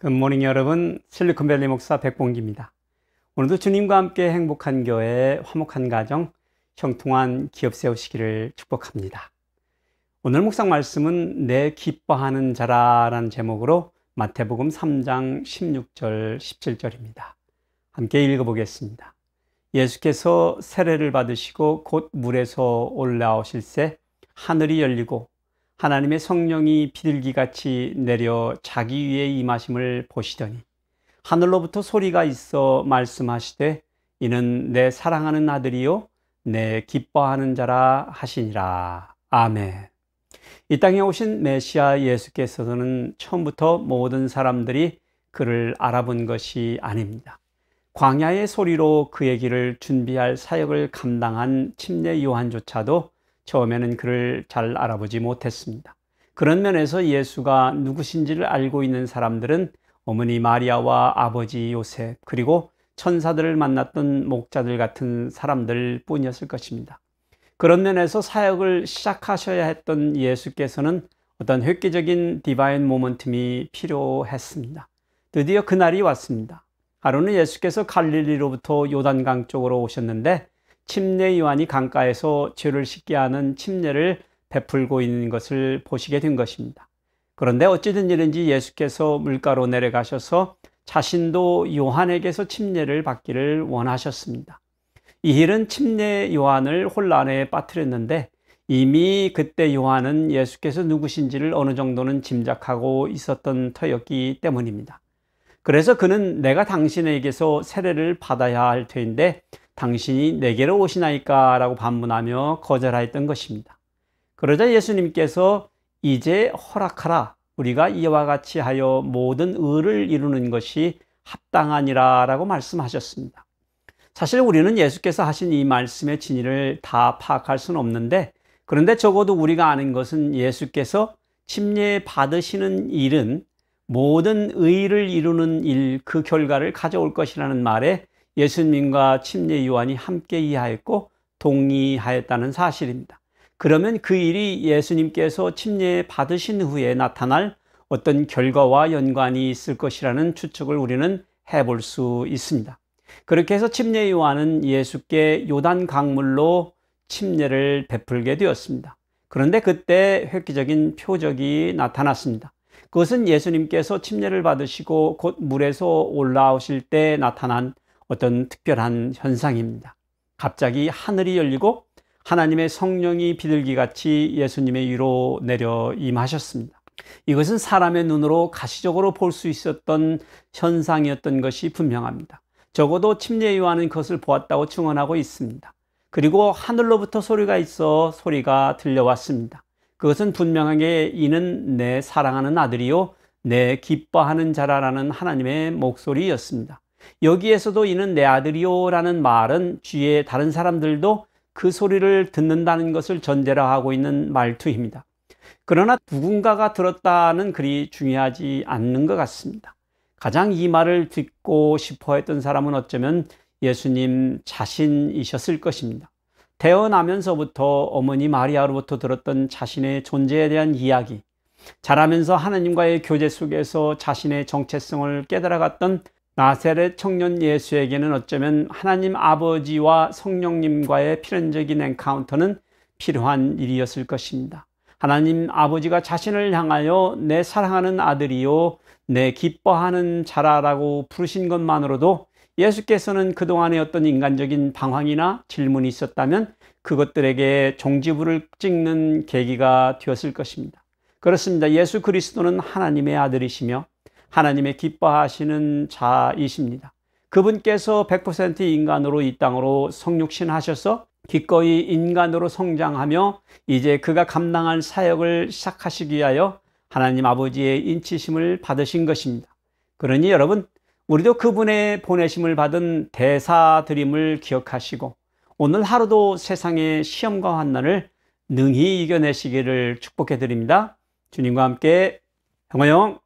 굿모닝 여러분, 실리콘밸리 목사 백봉기입니다. 오늘도 주님과 함께 행복한 교회, 화목한 가정, 형통한 기업 세우시기를 축복합니다. 오늘 묵상 말씀은 내 기뻐하는 자라라는 제목으로 마태복음 3장 16절 17절입니다. 함께 읽어보겠습니다. 예수께서 세례를 받으시고 곧 물에서 올라오실새 하늘이 열리고 하나님의 성령이 비둘기같이 내려 자기 위에 임하심을 보시더니 하늘로부터 소리가 있어 말씀하시되 이는 내 사랑하는 아들이요 내 기뻐하는 자라 하시니라. 아멘. 이 땅에 오신 메시아 예수께서는 처음부터 모든 사람들이 그를 알아본 것이 아닙니다. 광야의 소리로 그의 길을 준비할 사역을 감당한 침례 요한조차도 처음에는 그를 잘 알아보지 못했습니다. 그런 면에서 예수가 누구신지를 알고 있는 사람들은 어머니 마리아와 아버지 요셉, 그리고 천사들을 만났던 목자들 같은 사람들 뿐이었을 것입니다. 그런 면에서 사역을 시작하셔야 했던 예수께서는 어떤 획기적인 디바인 모먼텀이 필요했습니다. 드디어 그날이 왔습니다. 하루는 예수께서 갈릴리로부터 요단강 쪽으로 오셨는데 침례 요한이 강가에서 죄를 씻게 하는 침례를 베풀고 있는 것을 보시게 된 것입니다. 그런데 어찌 된 일인지 예수께서 물가로 내려가셔서 자신도 요한에게서 침례를 받기를 원하셨습니다. 이 일은 침례 요한을 혼란에 빠뜨렸는데 이미 그때 요한은 예수께서 누구신지를 어느 정도는 짐작하고 있었던 터였기 때문입니다. 그래서 그는 내가 당신에게서 세례를 받아야 할 터인데 당신이 내게로 오시나이까 라고 반문하며 거절하였던 것입니다. 그러자 예수님께서 이제 허락하라. 우리가 이와 같이 하여 모든 의를 이루는 것이 합당하니라 라고 말씀하셨습니다. 사실 우리는 예수께서 하신 이 말씀의 진리를 다 파악할 수는 없는데, 그런데 적어도 우리가 아는 것은 예수께서 침례 받으시는 일은 모든 의를 이루는 일, 그 결과를 가져올 것이라는 말에 예수님과 침례 요한이 함께 이해하였고 동의하였다는 사실입니다. 그러면 그 일이 예수님께서 침례 받으신 후에 나타날 어떤 결과와 연관이 있을 것이라는 추측을 우리는 해볼 수 있습니다. 그렇게 해서 침례 요한은 예수께 요단 강물로 침례를 베풀게 되었습니다. 그런데 그때 획기적인 표적이 나타났습니다. 그것은 예수님께서 침례를 받으시고 곧 물에서 올라오실 때 나타난 어떤 특별한 현상입니다. 갑자기 하늘이 열리고 하나님의 성령이 비둘기같이 예수님의 위로 내려 임하셨습니다. 이것은 사람의 눈으로 가시적으로 볼 수 있었던 현상이었던 것이 분명합니다. 적어도 침례 요한은 그것을 보았다고 증언하고 있습니다. 그리고 하늘로부터 소리가 있어 소리가 들려왔습니다. 그것은 분명하게 이는 내 사랑하는 아들이요 내 기뻐하는 자라라는 하나님의 목소리였습니다. 여기에서도 이는 내 아들이요 라는 말은 뒤에 다른 사람들도 그 소리를 듣는다는 것을 전제로 하고 있는 말투입니다. 그러나 누군가가 들었다는 그리 중요하지 않는 것 같습니다. 가장 이 말을 듣고 싶어 했던 사람은 어쩌면 예수님 자신이셨을 것입니다. 태어나면서부터 어머니 마리아로부터 들었던 자신의 존재에 대한 이야기, 자라면서 하나님과의 교제 속에서 자신의 정체성을 깨달아갔던 나사렛 청년 예수에게는 어쩌면 하나님 아버지와 성령님과의 필연적인 엔카운터는 필요한 일이었을 것입니다. 하나님 아버지가 자신을 향하여 내 사랑하는 아들이요 내 기뻐하는 자라라고 부르신 것만으로도 예수께서는 그동안의 어떤 인간적인 방황이나 질문이 있었다면 그것들에게 종지부를 찍는 계기가 되었을 것입니다. 그렇습니다. 예수 그리스도는 하나님의 아들이시며 하나님의 기뻐하시는 자이십니다. 그분께서 100% 인간으로 이 땅으로 성육신하셔서 기꺼이 인간으로 성장하며 이제 그가 감당할 사역을 시작하시기 위하여 하나님 아버지의 인치심을 받으신 것입니다. 그러니 여러분, 우리도 그분의 보내심을 받은 대사드림을 기억하시고 오늘 하루도 세상의 시험과 환난을 능히 이겨내시기를 축복해 드립니다. 주님과 함께 평화영